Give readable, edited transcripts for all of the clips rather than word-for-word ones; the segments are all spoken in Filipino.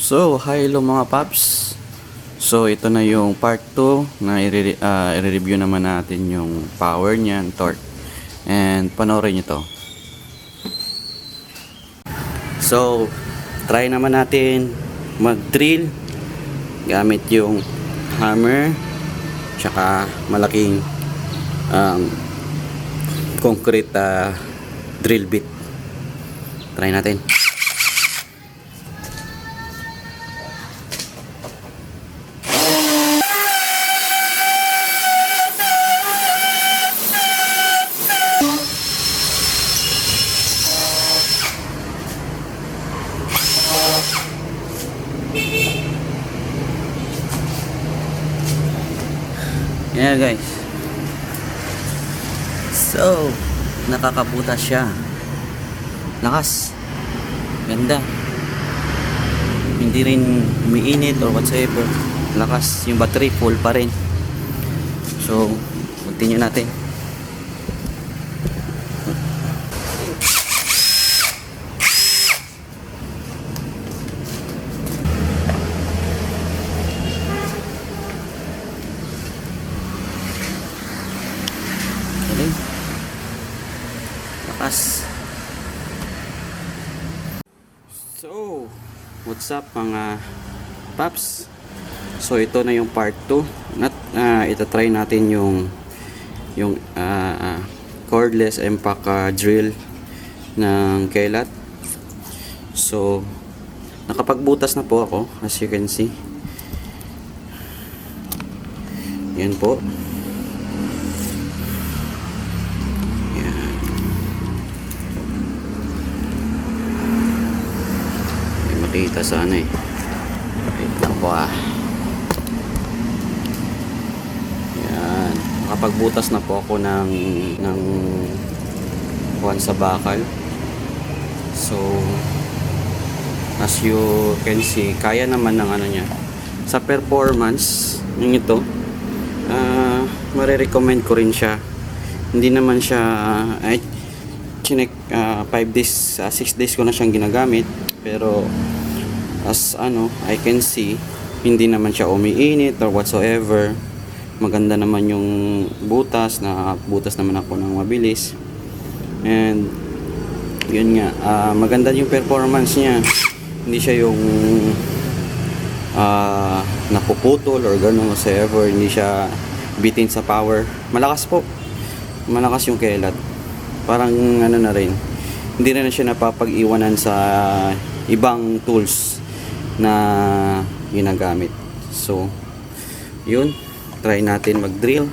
So, hi hello mga paps. So, ito na yung part 2 na i-review naman natin yung power niyan, torque. And panoorin nyo to. So, try naman natin mag-drill gamit yung hammer tsaka malaking concrete drill bit. Try natin. Yan guys. So, nakakabutas siya. Lakas. Ganda. Hindi rin umiinit or whatsoever. Lakas. Yung battery full pa rin. So, continue natin. Lakas. So, what's up mga paps? So, ito na yung part 2. Ito try natin yung cordless impact drill ng Kelat. So, nakapagbutas na po ako, as you can see. Yan po. Makita sana eh. Wait lang po Yan. Nakapagbutas na po ako ng buwan sa bakal. So, as you can see, kaya naman ng ano niya. Sa performance yung ito, marirecommend ko rin siya. Hindi naman siya chinek 5 days, 6 days ko na siyang ginagamit. Pero as I can see, hindi naman siya umiinit or whatsoever. Maganda naman yung butas, butas naman ako ng mabilis. And yun nga, maganda yung performance niya. Hindi siya yung napuputol or gano'n whatsoever. Hindi siya bitin sa power. Malakas po. Malakas yung Kelat. Parang na rin. Hindi na siya napapag-iwanan sa ibang tools na ginagamit. So, yun. Try natin mag-drill.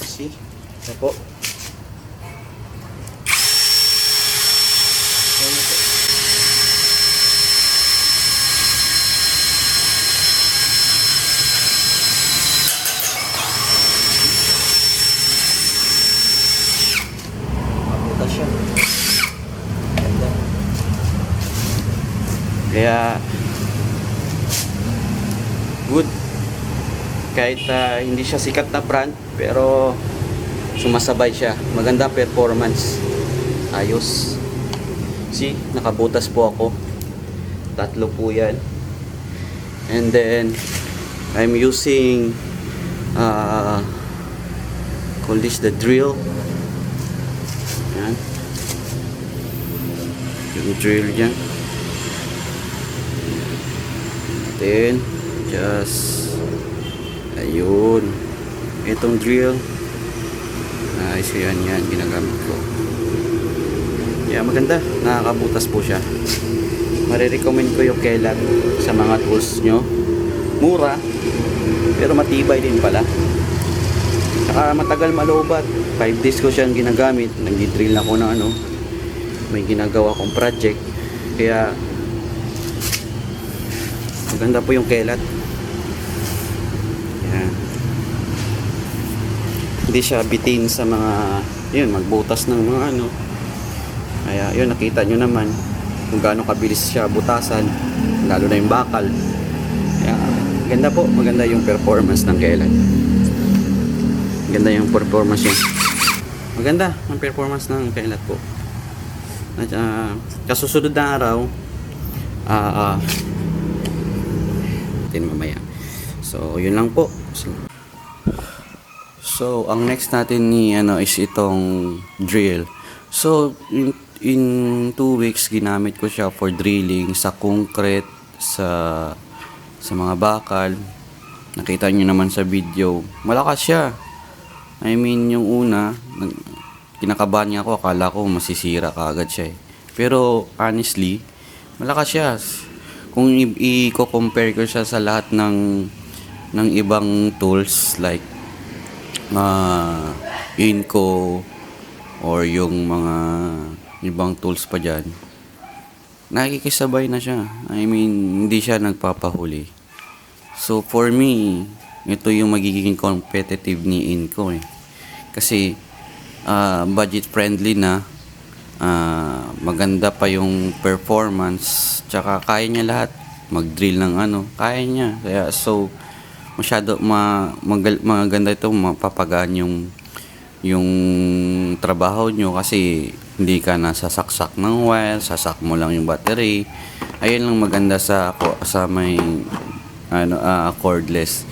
See? Ito po. Kaya good. Kahit hindi siya sikat na brand, pero sumasabay siya. Maganda performance. Ayos. See, nakabutas po ako. 3 po yan. And then I'm using call this the drill. Yan. Yung drill dyan. Then just ayun, itong drill so yan ginagamit ko. Maganda, nakakabutas po siya. Marirecommend ko yung Kelat sa mga tools nyo. Mura pero matibay din pala, saka matagal malobat. 5 days ko siyang ginagamit. Nag-drill ako ng may ginagawa kong project, kaya maganda po yung Kelat. Yan. Hindi siya bitin sa mga magbutas ng mga Kaya yun, nakita nyo naman. kung gaano kabilis siya butasan, lalo na yung bakal. Kaya, ganda po, maganda yung performance ng kailan. Ganda yung performance niya. Maganda ang performance ng kailat po. At kasusunod na araw, mamaya. So, yun lang po. So, ang next natin ni is itong drill. So, in 2 weeks ginamit ko siya for drilling sa concrete, sa mga bakal. Nakita niyo naman sa video. Malakas siya. I mean, yung una, kinakabahan niya ako, akala ko masisira kaagad siya eh. Pero honestly, malakas siya. Kung i-compare ko siya sa lahat ng ibang tools like Inco or yung mga ibang tools pa dyan, nakikisabay na siya. I mean, hindi siya nagpapahuli. So for me, ito yung magiging competitive ni Inco eh. Kasi budget friendly na, maganda pa yung performance, tsaka kaya niya lahat mag-drill ng kaya niya. Kaya so masyado maganda ito, mapapagaan yung trabaho nyo kasi hindi ka nasasaksak ng wire, sasak mo lang yung battery. Ayun lang maganda sa may cordless.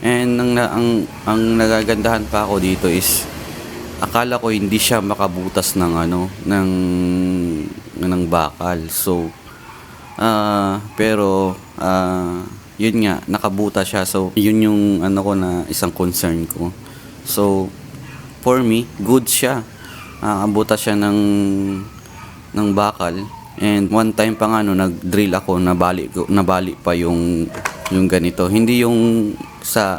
And ang nagagandahan pa ako dito is akala ko hindi siya makabutas ng ng bakal. So pero yun nga, nakabutas siya. So yun yung ko na isang concern ko. So for me, good siya. Abutas siya ng bakal. And one time pa nga nag-drill ako, nabali pa yung ganito. Hindi yung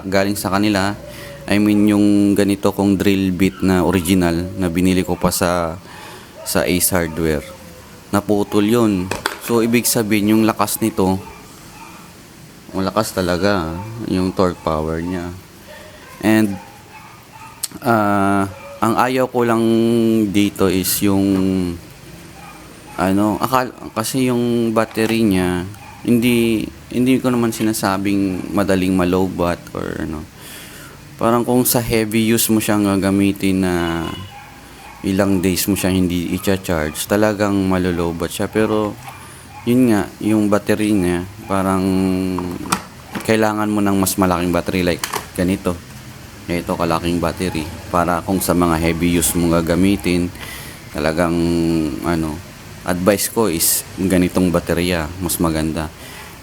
galing sa kanila. I mean yung ganito kong drill bit na original na binili ko pa sa Ace Hardware. Naputol yun. So ibig sabihin yung lakas nito, malakas talaga yung torque power niya. And ang ayaw ko lang dito is yung kasi yung battery niya hindi ko naman sinasabing madaling malobat or parang kung sa heavy use mo siyang gagamitin na ilang days mo siya hindi i-charge, talagang malolobat siya. Pero yun nga, yung battery niya parang kailangan mo ng mas malaking battery like ganito kalaking battery para kung sa mga heavy use mo gagamitin, talagang advice ko is ganitong baterya, mas maganda.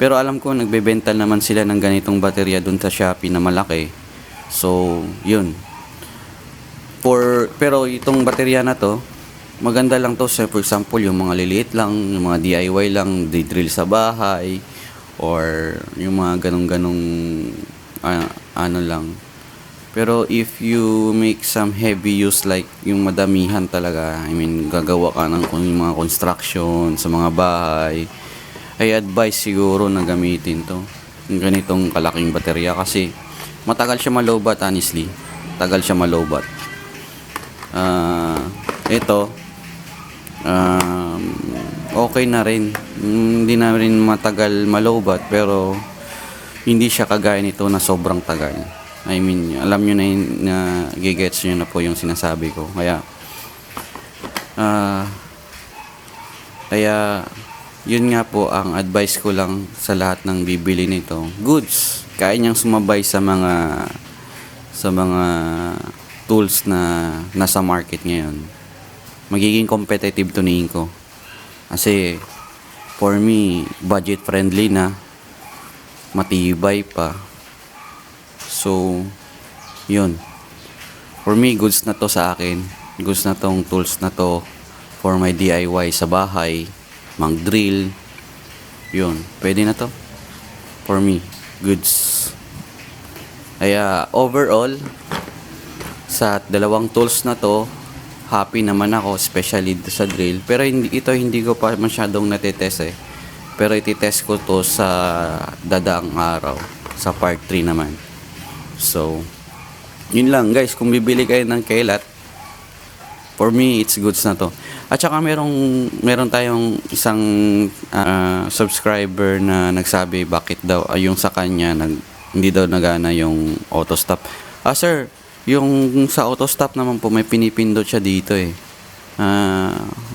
Pero alam ko nagbebenta naman sila ng ganitong baterya dun sa Shopee na malaki. So yun, pero itong baterya na to maganda lang to for example yung mga liliit lang, yung mga DIY lang, di-drill sa bahay or yung mga ganong lang. Pero if you make some heavy use like yung madamihan talaga, I mean gagawa ka ng mga construction sa mga bahay, ay advice siguro na gamitin to, yung ganitong kalaking baterya kasi matagal siya malobat. Honestly, tagal siya malobat. Ito okay na rin, hindi na rin matagal malobat, pero hindi siya kagaya nito na sobrang tagal. I mean, alam nyo na gigets nyo na po yung sinasabi ko. Kaya yun nga po ang advice ko lang sa lahat ng bibili nito. Goods, kaya niyang sumabay sa mga tools na nasa market ngayon. Magiging competitive to ni Inco. Kasi for me, budget friendly na, matibay pa. So yun, for me goods na to sa akin. Goods na tong tools na to for my DIY sa bahay, mag-drill. Yun, pwede na to for me, goods. Kaya overall sa dalawang tools na to, happy naman ako, especially sa drill. Pero hindi ko pa masyadong natetest eh. Pero ititest ko to sa dadaang araw, sa part 3 naman. So yun lang guys, kung bibili kayo ng kailat, for me it's goods na to. At saka meron tayong isang subscriber na nagsabi bakit daw yung sa kanya hindi daw nagana yung auto stop. Sir, yung sa auto stop naman po may pinipindot siya dito eh.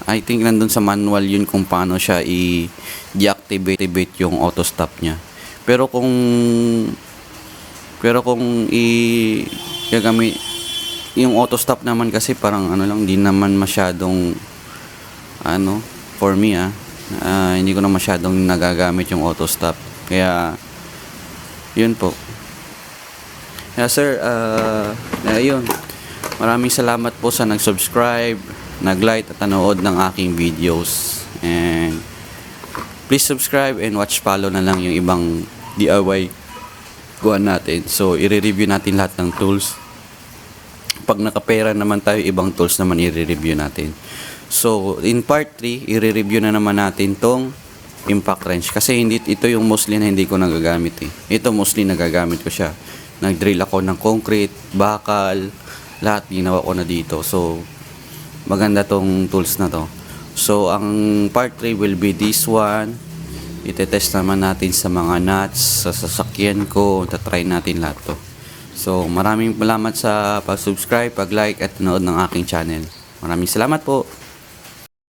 I think nandun sa manual yun kung paano siya i-deactivate yung auto stop niya. Pero kung gagamit yung auto stop naman kasi parang ano lang, di naman masyadong for me hindi ko na masyadong nagagamit yung auto stop. Kaya yun po. Kaya sir, ayun. Maraming salamat po sa nag-subscribe, nag-like at nanood ng aking videos. And please subscribe and follow na lang yung ibang DIY gawa natin. So, i-review natin lahat ng tools. Pag nakapera naman tayo, ibang tools naman i-review natin. So, in part 3, i-review na naman natin tong impact wrench. Kasi ito yung mostly na hindi ko nagagamit eh. Ito mostly nagagamit ko siya. Nag-drill ako ng concrete, bakal, lahat ginawa ko na dito. So, maganda tong tools na to. So, ang part 3 will be this one. Itetest naman natin sa mga nuts, sa sasakyan ko. Tatry natin lahat to. So, maraming salamat sa pag-subscribe, pag-like at nanood ng aking channel. Maraming salamat po.